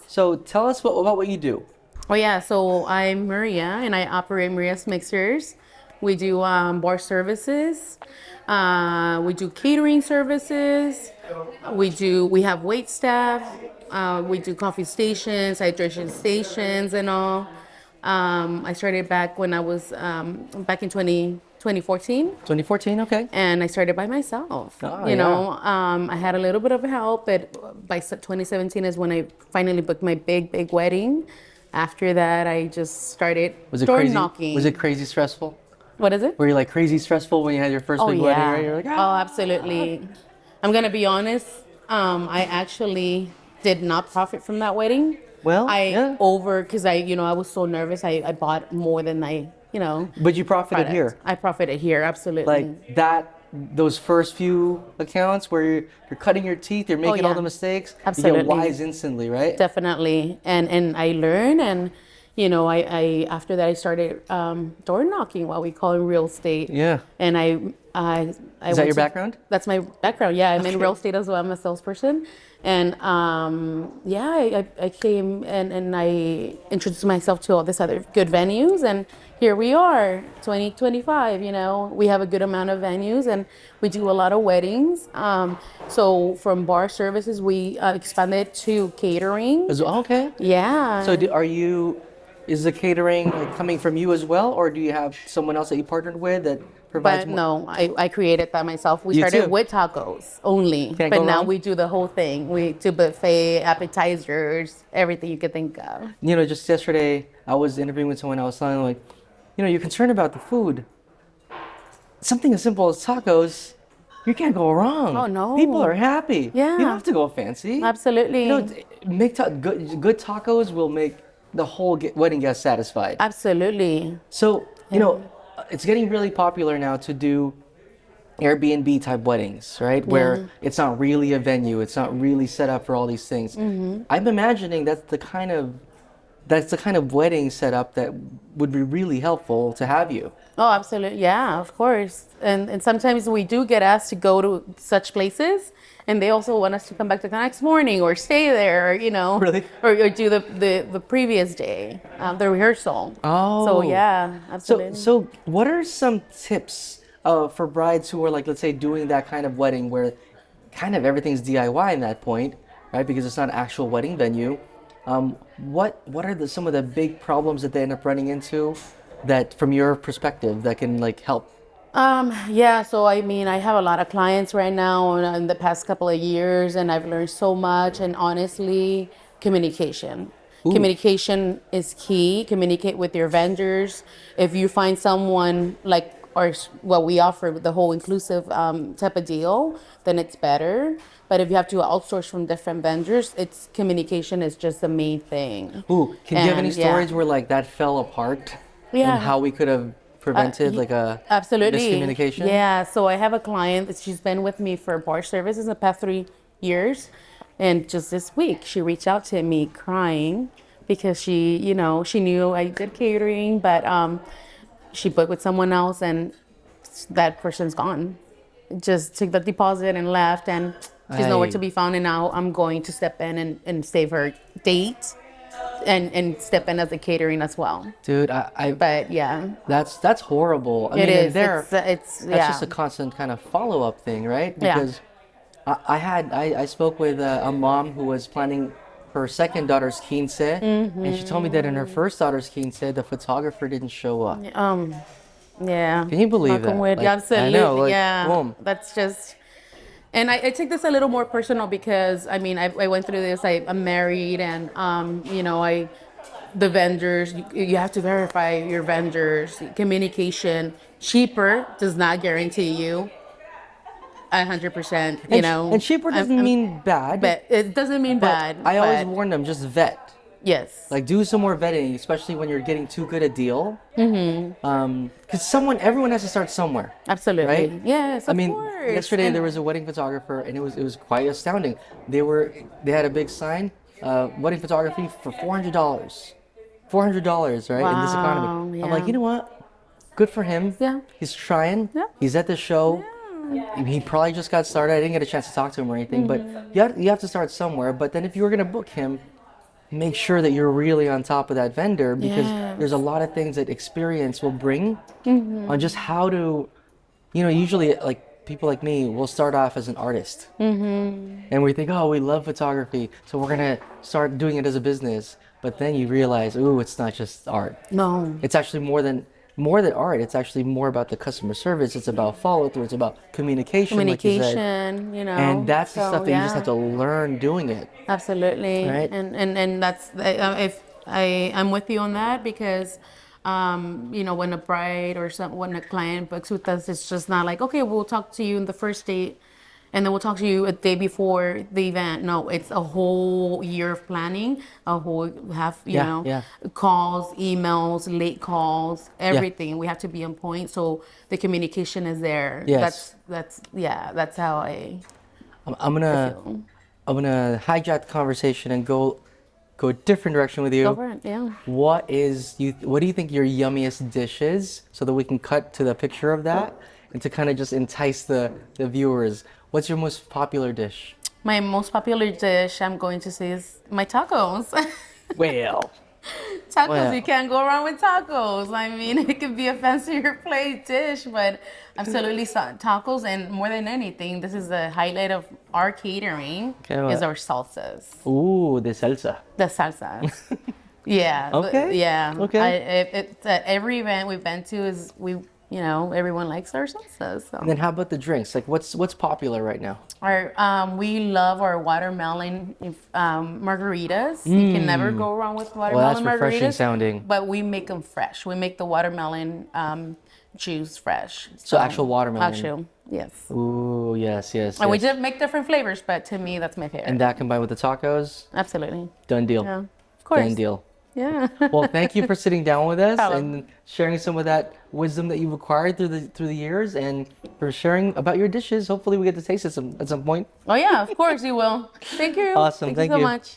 So tell us about what you do. Oh yeah, so I'm Maria and I operate Maria's Mixers. We do bar services. We do catering services. We have wait staff. We do coffee stations, hydration stations, and all. I started back when I was back in 2014, 2014, okay. and I started by myself. Oh, yeah. I had a little bit of help, but by 2017 is when I finally booked my big wedding. After that, I just started Was it door crazy? knocking. Was it crazy stressful? What is it? Were you like crazy stressful when you had your first Oh big wedding, right? yeah. You're like, Oh, absolutely. I'm gonna be honest. I actually did not profit from that wedding. Well, yeah. Because I was so nervous. I bought more than But you profited product. here. I profited here, absolutely. Like those first few accounts where you're cutting your teeth, you're making all yeah. the mistakes, you Absolutely. get wise instantly, right? Definitely. And I learned, and I after that I started door knocking, what we call in real estate. Yeah. And I Is that your background? That's my background. Yeah, I'm in real estate as well. I'm a salesperson. And I came and I introduced myself to all these other good venues, and here we are, 2025. We have a good amount of venues, and we do a lot of weddings. So from bar services, we expanded to catering. Okay. Yeah. So is the catering like coming from you as well, or do you have someone else that you partnered with that provides But more? no, I created that myself. We You started too? with tacos only, Can't but go now wrong. we do the whole thing. We do buffet, appetizers, everything you could think of. Just yesterday I was interviewing with someone. I was telling them, like, you're concerned about the food. Something as simple as tacos, you can't go wrong. Oh, no. People are happy. Yeah. You don't have to go fancy. Absolutely. Good tacos will make the whole wedding guest satisfied. Absolutely. So, it's getting really popular now to do Airbnb type weddings, right? Where it's not really a venue, it's not really set up for all these things. I'm imagining that's the kind of wedding setup that would be really helpful to have you. Oh, absolutely. Yeah, of course. And sometimes we do get asked to go to such places, and they also want us to come back the next morning or stay there, Really? or do the previous day, the rehearsal. Oh. So yeah, absolutely. So what are some tips for brides who are, like, let's say, doing that kind of wedding where kind of everything's DIY in that point, right? Because it's not an actual wedding venue. What are some of the big problems that they end up running into that, from your perspective, that can like help? Yeah, so I mean, I have a lot of clients right now in the past couple of years, and I've learned so much. And honestly, communication. Ooh. Communication is key. Communicate with your vendors. If you find someone like what we offer, the whole inclusive type of deal, then it's better. But if you have to outsource from different vendors, it's communication is just the main thing. Ooh, can you have any And, yeah. stories where like that fell apart? Yeah. And how we could have prevented like a Absolutely. miscommunication? Yeah. So I have a client that she's been with me for bar services the past 3 years. And just this week, she reached out to me crying because she knew I did catering, but she booked with someone else and that person's gone. Just took the deposit and left, and she's nowhere to be found. And now I'm going to step in and save her date and step in as a catering as well. Dude, But yeah. that's horrible. I It mean, is. and there, It's that's just a constant kind of follow-up thing, right? Yeah. Because I spoke with a mom who was planning her second daughter's quince, and she told me that in her first daughter's quince, the photographer didn't show up. Yeah. Can you believe that? Like, Like, absolutely. I know, like, yeah. boom. That's just. And I take this a little more personal because I mean I went through this. I'm married, and the vendors, you have to verify your vendors. Communication, cheaper does not guarantee you 100%. And cheaper doesn't mean bad. But it doesn't mean but bad. I always but warn them, just vet. yes. Like, do some more vetting, especially when you're getting too good a deal. Because everyone has to start somewhere. Absolutely. Right? Yes. I Of mean, course. yesterday And- there was a wedding photographer, and it was quite astounding. They had a big sign, wedding photography for $400. $400, right? In this economy. Wow, I'm like, yeah. you know what? Good for him. Yeah. He's trying. Yeah. He's at the show. He probably just got started. I didn't get a chance to talk to him or anything, but you have to start somewhere. But then if you were gonna book him, make sure that you're really on top of that vendor, because there's a Yes. lot of things that experience will bring on just how to, usually like people like me will start off as an artist and we think, oh, we love photography, so we're gonna start doing it as a business. But then you realize, ooh, it's not just art. No. It's actually more than art. It's actually more about the customer service. It's about follow through. It's about communication, like you said. Communication, And that's the So stuff that you just have yeah, to learn doing it, absolutely. right? And that's if I'm with you on that because when a bride or when a client books with us, it's just not like, okay, we'll talk to you in the first date and then we'll talk to you a day before the event. No, it's a whole year of planning, a whole half, Yeah, yeah, calls, emails, late calls, yeah. everything. We have to be on point. So the communication is there. Yes. That's how I'm, I'm I gonna feel. I'm gonna hijack the conversation and go a different direction with Go you. for it. Yeah. What do you think your yummiest dish is, so that we can cut to the picture of that and to kind of just entice the viewers? What's your most popular dish? My most popular dish, I'm going to say, is my tacos. Well, Tacos, you well, can't go wrong with tacos. I mean, it could be a fancier plate dish, but absolutely tacos. And more than anything, this is the highlight of our catering okay, is what? our salsas, Ooh, the salsa. the salsas. Yeah, Okay, yeah. okay. It's at every event we've been to is everyone likes our salsas. And then So how about the drinks? Like what's popular right now? we love our watermelon margaritas. You can never go wrong with Well, that's watermelon refreshing margaritas. sounding. But we make them fresh. We make the watermelon juice fresh. So actual watermelon. Actual, yes. Ooh, yes, yes, And we yes. just make different flavors, but to me, that's my And favorite. that combined with the tacos, Absolutely. done deal. Yeah. Of Done course. deal. Yeah. Well, thank you for sitting down with us Problem. and sharing some of that wisdom that you've acquired through the years, and for sharing about your dishes. Hopefully, we get to taste it at some point. Oh yeah, of course you will. Thank you. Awesome. Thank you Thank so you. much.